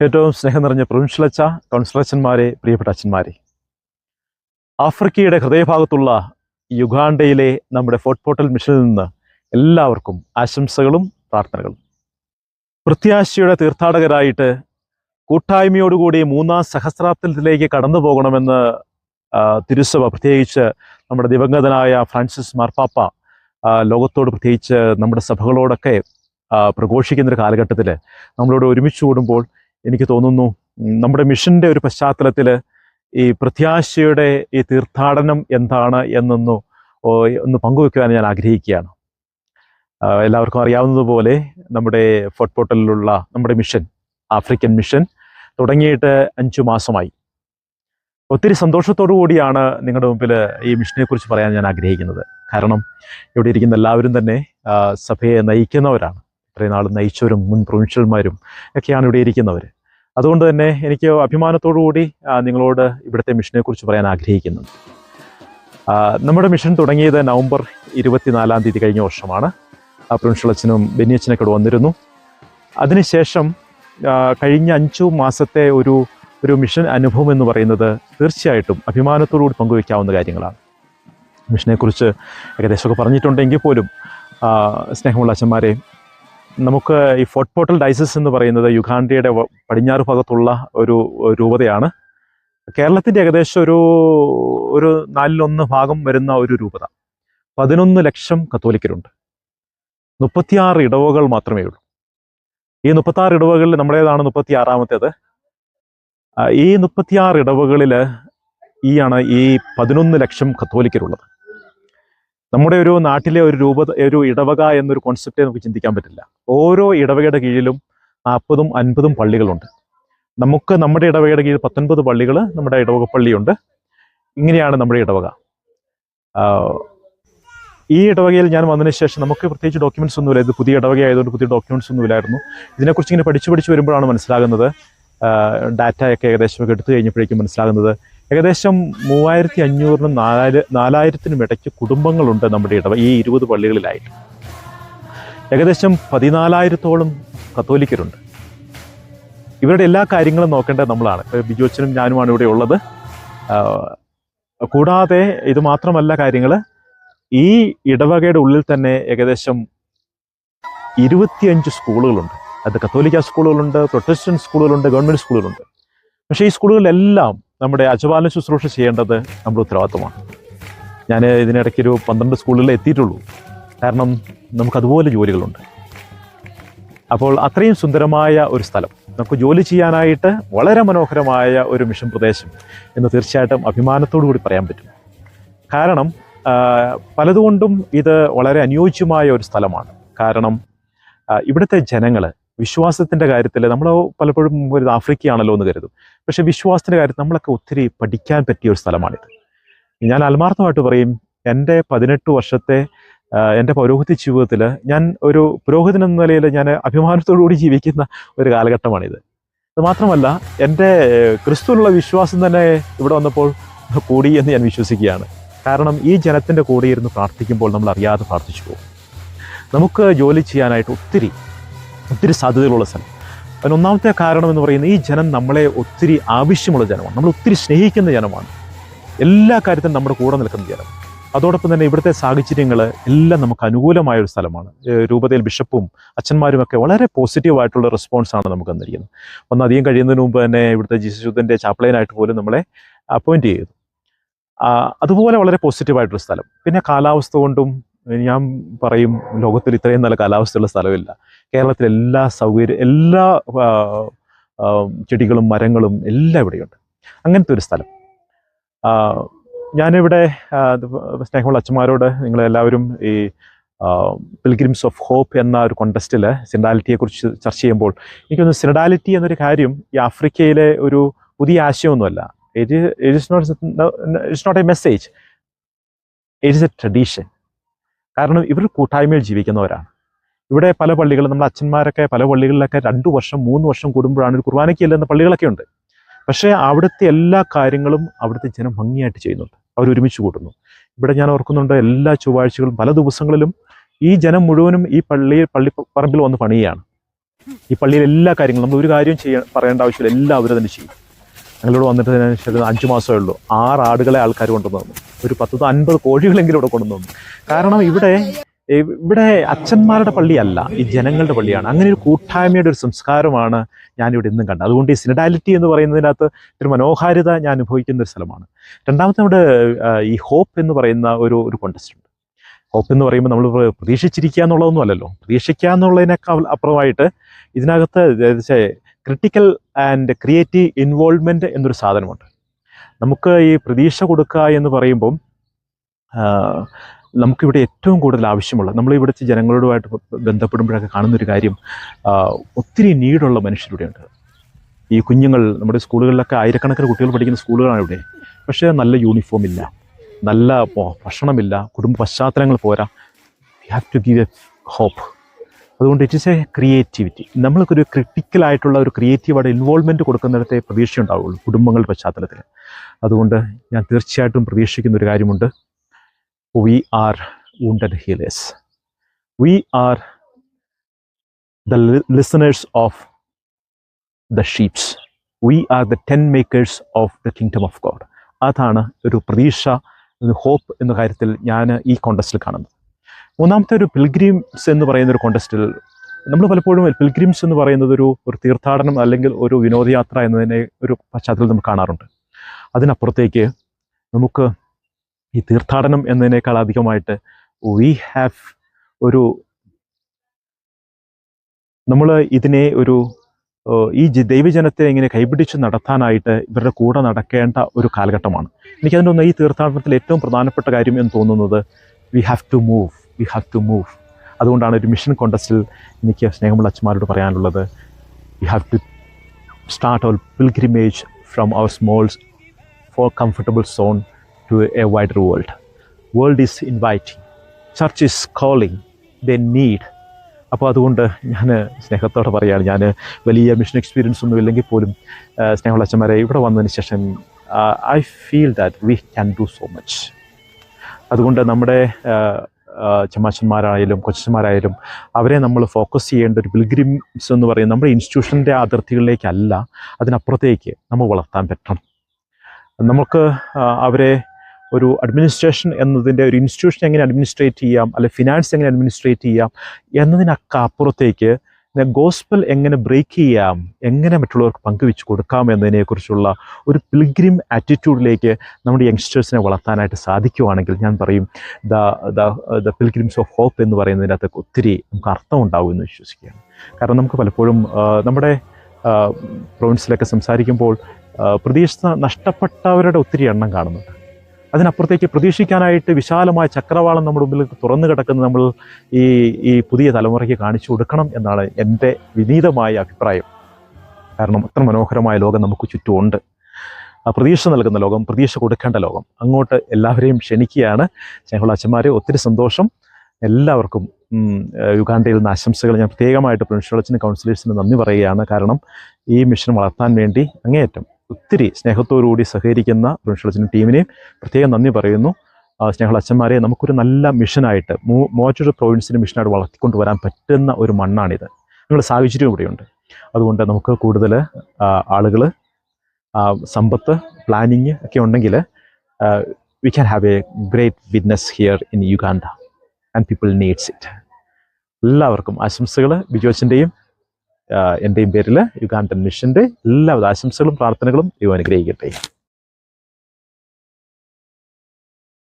ഏറ്റവും സ്നേഹം നിറഞ്ഞ പ്രൊവിൻഷ്യൽ കൗൺസിലച്ചന്മാരെ, പ്രിയപ്പെട്ട അച്ഛന്മാരെ, ആഫ്രിക്കയുടെ ഹൃദയഭാഗത്തുള്ള യുഗാണ്ടയിലെ നമ്മുടെ ഫോർട്ട് പോർട്ടൽ മിഷനിൽ നിന്ന് എല്ലാവർക്കും ആശംസകളും പ്രാർത്ഥനകളും. പ്രത്യാശയുടെ തീർത്ഥാടകരായിട്ട് കൂട്ടായ്മയോടുകൂടി 3-ാം സഹസ്രാബ്ദത്തിലേക്ക് കടന്നു പോകണമെന്ന് തിരുസഭ, പ്രത്യേകിച്ച് നമ്മുടെ ദിവംഗതനായ ഫ്രാൻസിസ് മാർപ്പാപ്പ ലോകത്തോട്, പ്രത്യേകിച്ച് നമ്മുടെ സഭകളോടൊക്കെ പ്രഘോഷിക്കുന്നൊരു കാലഘട്ടത്തിൽ നമ്മളോട് ഒരുമിച്ച് കൂടുമ്പോൾ എനിക്ക് തോന്നുന്നു നമ്മുടെ മിഷൻ്റെ ഒരു പശ്ചാത്തലത്തിൽ ഈ പ്രത്യാശയുടെ ഈ തീർത്ഥാടനം എന്താണ് ഒന്ന് പങ്കുവെക്കുവാൻ ഞാൻ ആഗ്രഹിക്കുകയാണ്. എല്ലാവർക്കും അറിയാവുന്നതുപോലെ നമ്മുടെ ഫോർട്ട് പോർട്ടലിലുള്ള നമ്മുടെ മിഷൻ, ആഫ്രിക്കൻ മിഷൻ തുടങ്ങിയിട്ട് 5 മാസമായി. ഒത്തിരി സന്തോഷത്തോടു കൂടിയാണ് നിങ്ങളുടെ മുമ്പിൽ ഈ മിഷനെക്കുറിച്ച് പറയാൻ ഞാൻ ആഗ്രഹിക്കുന്നത്. കാരണം ഇവിടെ ഇരിക്കുന്ന എല്ലാവരും തന്നെ സഭയെ നയിക്കുന്നവരാണ്. ഇത്രയും നാളും നയിച്ചവരും മുൻ പ്രൊവിൻഷ്യൽമാരും ഒക്കെയാണ് ഇവിടെ ഇരിക്കുന്നവർ. അതുകൊണ്ട് തന്നെ എനിക്ക് അഭിമാനത്തോടു കൂടി നിങ്ങളോട് ഇവിടുത്തെ മിഷനെക്കുറിച്ച് പറയാൻ ആഗ്രഹിക്കുന്നുണ്ട്. നമ്മുടെ മിഷൻ തുടങ്ങിയത് നവംബർ 24-ാം തീയതി കഴിഞ്ഞ വർഷമാണ്. പ്രൊവിൻഷ്യൽ അച്ഛനും ബെന്നി അച്ഛനൊക്കെ വന്നിരുന്നു. അതിനുശേഷം കഴിഞ്ഞ 5 മാസത്തെ ഒരു മിഷൻ അനുഭവം എന്ന് പറയുന്നത് തീർച്ചയായിട്ടും അഭിമാനത്തോടുകൂടി പങ്കുവയ്ക്കാവുന്ന കാര്യങ്ങളാണ്. മിഷനെക്കുറിച്ച് ഏകദേശമൊക്കെ പറഞ്ഞിട്ടുണ്ടെങ്കിൽ പോലും സ്നേഹമുള്ള അച്ഛന്മാരെ, നമുക്ക് ഈ ഫോർട്ട് പോർട്ടൽ ഡയസിസ് എന്ന് പറയുന്നത് യുഗാണ്ടയുടെ പടിഞ്ഞാറ് ഭാഗത്തുള്ള ഒരു രൂപതയാണ്. കേരളത്തിൻ്റെ ഏകദേശം ഒരു 4/1 ഭാഗം വരുന്ന ഒരു രൂപത. 11 ലക്ഷം കത്തോലിക്കരുണ്ട്. 36 ഇടവകൾ മാത്രമേ ഉള്ളൂ. ഈ 36 ഇടവകളിൽ നമ്മുടേതാണ് 36ാമത്തേത്. ഈ 36 ഇടവകളിൽ ഈ 11 ലക്ഷം കത്തോലിക്കരുള്ളത്. നമ്മുടെ ഒരു നാട്ടിലെ ഒരു ഇടവക എന്നൊരു കോൺസെപ്റ്റേ നമുക്ക് ചിന്തിക്കാൻ പറ്റില്ല. ഓരോ ഇടവകയുടെ കീഴിലും 40ഉം 50ഉം പള്ളികളുണ്ട്. നമ്മുടെ ഇടവകയുടെ കീഴിൽ 19 പള്ളികൾ, നമ്മുടെ ഇടവക പള്ളിയുണ്ട്. ഇങ്ങനെയാണ് നമ്മുടെ ഇടവക. ഈ ഇടവകയിൽ ഞാൻ വന്നതിന് ശേഷം നമുക്ക് പ്രത്യേകിച്ച് ഡോക്യുമെന്റ്സ് ഒന്നുമില്ല. ഇത് പുതിയ ഇടവക ആയതുകൊണ്ട് പുതിയ ഡോക്യുമെന്റ്സ് ഒന്നുമില്ലായിരുന്നു. ഇതിനെക്കുറിച്ച് ഇങ്ങനെ പഠിച്ച് വരുമ്പോഴാണ് മനസ്സിലാകുന്നത്, ഡാറ്റയൊക്കെ ഏകദേശമൊക്കെ എടുത്തു കഴിഞ്ഞപ്പോഴേക്കും മനസ്സിലാകുന്നത് ഏകദേശം 3500-നും 4000-നും ഇടയ്ക്ക് കുടുംബങ്ങളുണ്ട് നമ്മുടെ ഈ 20 പള്ളികളിലായിട്ട്. ഏകദേശം 14,000-ഓളം കത്തോലിക്കരുണ്ട്. ഇവരുടെ എല്ലാ കാര്യങ്ങളും നോക്കേണ്ടത് നമ്മളാണ്. ബിജു അച്ഛനും ഞാനുമാണ് ഇവിടെ ഉള്ളത്. കൂടാതെ ഇത് മാത്രമല്ല കാര്യങ്ങൾ, ഈ ഇടവകയുടെ ഉള്ളിൽ തന്നെ ഏകദേശം 25 സ്കൂളുകളുണ്ട്. അത് കത്തോലിക്ക സ്കൂളുകളുണ്ട്, പ്രൊട്ടസ്റ്റന്റ് സ്കൂളുകളുണ്ട്, ഗവൺമെൻറ് സ്കൂളുകളുണ്ട്. പക്ഷേ ഈ സ്കൂളുകളിലെല്ലാം നമ്മുടെ അജപാലന ശുശ്രൂഷ ചെയ്യേണ്ടത് നമ്മുടെ ഉത്തരവാദിത്വമാണ്. ഞാൻ ഇതിനിടയ്ക്കൊരു 12 സ്കൂളുകളിൽ എത്തിയിട്ടുള്ളൂ. കാരണം നമുക്കതുപോലെ ജോലികളുണ്ട്. അപ്പോൾ അത്രയും സുന്ദരമായ ഒരു സ്ഥലം, നമുക്ക് ജോലി ചെയ്യാനായിട്ട് വളരെ മനോഹരമായ ഒരു മിഷൻ പ്രദേശം എന്ന് തീർച്ചയായിട്ടും അഭിമാനത്തോടു കൂടി പറയാൻ പറ്റും. കാരണം പലതുകൊണ്ടും ഇത് വളരെ അനുയോജ്യമായ ഒരു സ്ഥലമാണ്. കാരണം ഇവിടുത്തെ ജനങ്ങൾ വിശ്വാസത്തിൻ്റെ കാര്യത്തിൽ, നമ്മൾ പലപ്പോഴും ഒരു ആഫ്രിക്കയാണല്ലോ എന്ന് കരുതും. പക്ഷേ വിശ്വാസത്തിൻ്റെ കാര്യത്തിൽ നമ്മളൊക്കെ ഒത്തിരി പഠിക്കാൻ പറ്റിയ ഒരു സ്ഥലമാണിത്. ഞാൻ ആത്മാർത്ഥമായിട്ട് പറയും, എൻ്റെ 18 വർഷത്തെ എൻ്റെ പൗരോഹിത്യ ജീവിതത്തിൽ ഞാൻ ഒരു പുരോഹിതൻ എന്ന നിലയിൽ ഞാൻ അഭിമാനത്തോടുകൂടി ജീവിക്കുന്ന ഒരു കാലഘട്ടമാണിത്. അത് മാത്രമല്ല, എൻ്റെ ക്രിസ്തുവിലുള്ള വിശ്വാസം തന്നെ ഇവിടെ വന്നപ്പോൾ കൂടി എന്ന് ഞാൻ വിശ്വസിക്കുകയാണ്. കാരണം ഈ ജനത്തിൻ്റെ കൂടെ ഇരുന്ന് പ്രാർത്ഥിക്കുമ്പോൾ നമ്മൾ അറിയാതെ പ്രാർത്ഥിച്ചു പോകും. നമുക്ക് ജോലി ചെയ്യാനായിട്ട് ഒത്തിരി സാധ്യതകളുള്ള സ്ഥലം. അതിന് ഒന്നാമത്തെ കാരണം എന്ന് പറയുന്നത്, ഈ ജനം നമ്മളെ ഒത്തിരി ആവശ്യമുള്ള ജനമാണ്. നമ്മൾ ഒത്തിരി സ്നേഹിക്കുന്ന ജനമാണ്. എല്ലാ കാര്യത്തിലും നമ്മുടെ കൂടെ നിൽക്കുന്ന ജനം. അതോടൊപ്പം തന്നെ ഇവിടുത്തെ സാഹചര്യങ്ങൾ എല്ലാം നമുക്ക് അനുകൂലമായ ഒരു സ്ഥലമാണ്. രൂപതയിൽ ബിഷപ്പും അച്ഛന്മാരുമൊക്കെ വളരെ പോസിറ്റീവായിട്ടുള്ള റെസ്പോൺസാണ് നമുക്ക് തന്നിരിക്കുന്നത്. അധികം കഴിയുന്നതിന് മുമ്പ് തന്നെ ഇവിടുത്തെ ജീസസ് ചാപ്ലൈനായിട്ട് പോലും നമ്മളെ അപ്പോയിൻറ്റ് ചെയ്തു. അതുപോലെ വളരെ പോസിറ്റീവായിട്ടൊരു സ്ഥലം. പിന്നെ കാലാവസ്ഥ കൊണ്ടും ഞാൻ പറയും, ലോകത്തിൽ ഇത്രയും നല്ല കാലാവസ്ഥയുള്ള സ്ഥലമില്ല. കേരളത്തിൽ എല്ലാ ചെടികളും മരങ്ങളും എല്ലാം ഇവിടെയുണ്ട്. അങ്ങനത്തെ ഒരു സ്ഥലം. ഞാനിവിടെ സ്നേഹമുള്ള അച്ഛന്മാരോട്, നിങ്ങളെല്ലാവരും ഈ പിൽഗ്രിംസ് ഓഫ് ഹോപ്പ് എന്ന ഒരു കോണ്ടസ്റ്റിൽ സിനഡാലിറ്റിയെക്കുറിച്ച് ചർച്ച ചെയ്യുമ്പോൾ എനിക്കൊന്ന്, സിനഡാലിറ്റി എന്നൊരു കാര്യം ഈ ആഫ്രിക്കയിലെ ഒരു പുതിയ ആശയമൊന്നുമല്ല. It's not a message, it's a tradition. കാരണം ഇവർ കൂട്ടായ്മയിൽ ജീവിക്കുന്നവരാണ്. ഇവിടെ പല പള്ളികളും, നമ്മുടെ അച്ഛന്മാരൊക്കെ പല പള്ളികളിലൊക്കെ 2 വർഷം 3 വർഷം കൂടുമ്പോഴാണ് ഒരു കുർബാനയ്ക്ക് ചെല്ലുന്ന പള്ളികളൊക്കെ ഉണ്ട്. പക്ഷേ അവിടുത്തെ എല്ലാ കാര്യങ്ങളും അവിടുത്തെ ജനം ഭംഗിയായിട്ട് ചെയ്യുന്നുണ്ട്. അവരൊരുമിച്ച് കൂടുന്നു. ഇവിടെ ഞാൻ ഓർക്കുന്നുണ്ട്, എല്ലാ ചൊവ്വാഴ്ചകളും പല ദിവസങ്ങളിലും ഈ ജനം മുഴുവനും ഈ പള്ളിപ്പറമ്പിൽ വന്ന് പണിയുകയാണ്. ഈ പള്ളിയിൽ എല്ലാ കാര്യങ്ങളും നമ്മൾ ഒരു കാര്യം പറയേണ്ട ആവശ്യമില്ല, എല്ലാം അവർ തന്നെ ചെയ്യും. ഞങ്ങളിവിടെ വന്നിട്ട് ശരി 5 മാസമേ ഉള്ളൂ, 6 ആടുകളെ ആൾക്കാർ കൊണ്ടുവന്നു, ഒരു 10-50 കോഴികളെങ്കിലും ഇവിടെ കൊണ്ടുവന്നു. കാരണം ഇവിടെ അച്ഛന്മാരുടെ പള്ളിയല്ല, ഈ ജനങ്ങളുടെ പള്ളിയാണ്. അങ്ങനെ ഒരു കൂട്ടായ്മയുടെ ഒരു സംസ്കാരമാണ് ഞാനിവിടെ ഇന്നും കണ്ടത്. അതുകൊണ്ട് ഈ സിനഡാലിറ്റി എന്ന് പറയുന്നതിനകത്ത് ഒരു മനോഹാരിത ഞാൻ അനുഭവിക്കുന്ന ഒരു സ്ഥലമാണ്. രണ്ടാമത്തെ നമ്മുടെ ഈ ഹോപ്പ് എന്ന് പറയുന്ന ഒരു കോണ്ടസ്റ്റ് ഉണ്ട്. ഹോപ്പ് എന്ന് പറയുമ്പോൾ നമ്മൾ പ്രതീക്ഷിച്ചിരിക്കുക എന്നുള്ളതൊന്നും അല്ലല്ലോ. പ്രതീക്ഷിക്കുക എന്നുള്ളതിനേക്കാൾ അപ്പുറമായിട്ട് ഇതിനകത്ത് ക്രിട്ടിക്കൽ ആൻഡ് ക്രിയേറ്റീവ് ഇൻവോൾവ്മെൻറ്റ് എന്നൊരു സാധനമുണ്ട്. നമുക്ക് ഈ പ്രതീക്ഷ കൊടുക്കുക എന്ന് പറയുമ്പം നമുക്കിവിടെ ഏറ്റവും കൂടുതൽ ആവശ്യമുള്ളത്, നമ്മൾ ഇവിടുത്തെ ജനങ്ങളോടുമായിട്ട് ബന്ധപ്പെടുമ്പോഴൊക്കെ കാണുന്നൊരു കാര്യം, ഒത്തിരി നീടുള്ള മനുഷ്യരിവിടെയുണ്ട്. ഈ കുഞ്ഞുങ്ങൾ, നമ്മുടെ സ്കൂളുകളിലൊക്കെ ആയിരക്കണക്കിന് കുട്ടികൾ പഠിക്കുന്ന സ്കൂളുകളാണ് ഇവിടെ. പക്ഷേ നല്ല യൂണിഫോം ഇല്ല, നല്ല ഭക്ഷണമില്ല, കുടുംബ പശ്ചാത്തലങ്ങൾ പോരാ. You have to give a hope. അതുകൊണ്ട് ഇറ്റ് ഈസ് എ ക്രിയേറ്റിവിറ്റി. നമ്മൾക്കൊരു ക്രിട്ടിക്കലായിട്ടുള്ള ഒരു ക്രിയേറ്റീവായിട്ട് ഇൻവോൾവ്മെൻറ്റ് കൊടുക്കുന്നിടത്തെ പ്രതീക്ഷ ഉണ്ടാവുള്ളൂ കുടുംബങ്ങളുടെ പശ്ചാത്തലത്തിൽ. അതുകൊണ്ട് ഞാൻ തീർച്ചയായിട്ടും പ്രതീക്ഷിക്കുന്ന ഒരു കാര്യമുണ്ട്. We are wounded healers. We are the listeners of the sheep. We are the tent makers of the kingdom of God. അതാണ് ഒരു പ്രതീക്ഷ, ഒരു ഹോപ്പ് എന്ന കാര്യത്തിൽ ഞാൻ ഈ കോണ്ടസ്റ്റിൽ കാണുന്നത്. മൂന്നാമത്തെ ഒരു പിൽഗ്രിംസ് എന്ന് പറയുന്ന ഒരു കോണ്ടസ്റ്റിൽ നമ്മൾ പലപ്പോഴും പിൽഗ്രിംസ് എന്ന് പറയുന്നത് ഒരു തീർത്ഥാടനം അല്ലെങ്കിൽ ഒരു വിനോദയാത്ര എന്നതിനെ ഒരു പശ്ചാത്തലത്തിൽ നമ്മൾ കാണാറുണ്ട്. അതിനപ്പുറത്തേക്ക് നമുക്ക് ഈ തീർത്ഥാടനം എന്നതിനേക്കാൾ അധികമായിട്ട് നമ്മൾ ഇതിനെ ഈ ദൈവജനത്തെ ഇങ്ങനെ കൈപിടിച്ച് നടത്താനായിട്ട് ഇവരുടെ കൂടെ നടക്കേണ്ട ഒരു കാലഘട്ടമാണ്. എനിക്കതിൻ്റെ ഒന്ന് ഈ തീർത്ഥാടനത്തിൽ ഏറ്റവും പ്രധാനപ്പെട്ട കാര്യം എന്ന് തോന്നുന്നത് വി ഹാവ് ടു മൂവ്. അതുകൊണ്ടാണ് ഒരു മിഷൻ കോണ്ടസ്റ്റിൽ എനിക്ക് സ്നേഹമുള്ള അച്ഛന്മാരോട് പറയാനുള്ളത്, we have to start our pilgrimage from our small for comfortable zone to a wider world. World is inviting. Church is calling. They need. അപ്പോൾ അതുകൊണ്ട് ഞാൻ സ്നേഹത്തോടെ പറയുകയാണ്, ഞാൻ വലിയ മിഷൻ എക്സ്പീരിയൻസ് ഒന്നും ഇല്ലെങ്കിൽ പോലും സ്നേഹമുള്ള അച്ഛന്മാരെ ഇവിടെ വന്നതിന് ശേഷം I feel that we can do so much. അതുകൊണ്ട് നമ്മുടെ ചമ്മാച്ചന്മാരായാലും കൊച്ചന്മാരായാലും അവരെ നമ്മൾ ഫോക്കസ് ചെയ്യേണ്ട ഒരു പിൽഗ്രിംസ് എന്ന് പറയുന്നത് നമ്മുടെ ഇൻസ്റ്റിറ്റ്യൂഷൻ്റെ അതിർത്തികളിലേക്കല്ല, അതിനപ്പുറത്തേക്ക് നമ്മൾ വളർത്താൻ പറ്റണം. നമുക്ക് അവരെ ഒരു അഡ്മിനിസ്ട്രേഷൻ എന്നതിൻ്റെ ഒരു ഇൻസ്റ്റിറ്റ്യൂഷൻ എങ്ങനെ അഡ്മിനിസ്ട്രേറ്റ് ചെയ്യാം, അല്ലെ ഫിനാൻസ് എങ്ങനെ അഡ്മിനിസ്ട്രേറ്റ് ചെയ്യാം എന്നതിനൊക്കെ അപ്പുറത്തേക്ക് ഗോസ്പൽ എങ്ങനെ ബ്രേക്ക് ചെയ്യാം, എങ്ങനെ മറ്റുള്ളവർക്ക് പങ്കുവെച്ച് കൊടുക്കാം എന്നതിനെക്കുറിച്ചുള്ള ഒരു പിൽഗ്രിം ആറ്റിറ്റ്യൂഡിലേക്ക് നമ്മുടെ യങ്സ്റ്റേഴ്സിനെ വളർത്താനായിട്ട് സാധിക്കുവാണെങ്കിൽ ഞാൻ പറയും ദ പിൽഗ്രിംസ് ഓഫ് ഹോപ്പ് എന്ന് പറയുന്നതിനകത്ത് ഒത്തിരി നമുക്ക് അർത്ഥം ഉണ്ടാവും എന്ന് വിശ്വസിക്കുകയാണ്. കാരണം നമുക്ക് പലപ്പോഴും നമ്മുടെ പ്രൊവിൻസിലൊക്കെ സംസാരിക്കുമ്പോൾ പ്രതീക്ഷ നഷ്ടപ്പെട്ടവരുടെ ഒത്തിരി എണ്ണം കാണുന്നുണ്ട്. അതിനപ്പുറത്തേക്ക് പ്രതീക്ഷിക്കാനായിട്ട് വിശാലമായ ചക്രവാളം നമ്മുടെ മുമ്പിൽ തുറന്നു കിടക്കുന്നത് നമ്മൾ ഈ പുതിയ തലമുറയ്ക്ക് കാണിച്ചു കൊടുക്കണം എന്നാണ് എൻ്റെ വിനീതമായ അഭിപ്രായം. കാരണം അത്ര മനോഹരമായ ലോകം നമുക്ക് ചുറ്റുമുണ്ട്. പ്രതീക്ഷ നൽകുന്ന ലോകം, പ്രതീക്ഷ കൊടുക്കേണ്ട ലോകം. അങ്ങോട്ട് എല്ലാവരെയും ക്ഷണിക്കുകയാണ്. സ്നേഹമുള്ള അച്ഛന്മാരെ, ഒത്തിരി സന്തോഷം. എല്ലാവർക്കും യുഗാണ്ടയിൽ നിന്ന് ആശംസകൾ. ഞാൻ പ്രത്യേകമായിട്ട് പ്രിൻസിപ്പൽ അച്ഛനും കൗൺസിലേഴ്സിന് നന്ദി പറയുകയാണ്. കാരണം ഈ മിഷൻ വളർത്താൻ വേണ്ടി അങ്ങേയറ്റം ഒത്തിരി സ്നേഹത്തോടുകൂടി സഹകരിക്കുന്ന പ്രിൻസിപ്പൽ അച്ഛനും ടീമിനെയും പ്രത്യേകം നന്ദി പറയുന്നു. സ്നേഹമുള്ള അച്ഛന്മാരെ, നമുക്കൊരു നല്ല മിഷനായിട്ട് മോറ്റൊരു പ്രൊവിൻസിന് മിഷനായിട്ട് വളർത്തിക്കൊണ്ടുവരാൻ പറ്റുന്ന ഒരു മണ്ണാണിത്. നിങ്ങളുടെ സാഹചര്യം ഇവിടെയുണ്ട്. അതുകൊണ്ട് നമുക്ക് കൂടുതൽ ആളുകൾ, സമ്പത്ത്, പ്ലാനിങ് ഒക്കെ ഉണ്ടെങ്കിൽ we can have a great witness here in Uganda and people needs it. എല്ലാവർക്കും ആശംസകൾ. ബിജോച്ചിൻ്റെയും എൻ്റെയും പേരിൽ യുഗാണ്ടൻ മിഷൻ്റെ എല്ലാവിധ ആശംസകളും പ്രാർത്ഥനകളും ദൈവം അനുഗ്രഹിക്കട്ടെ.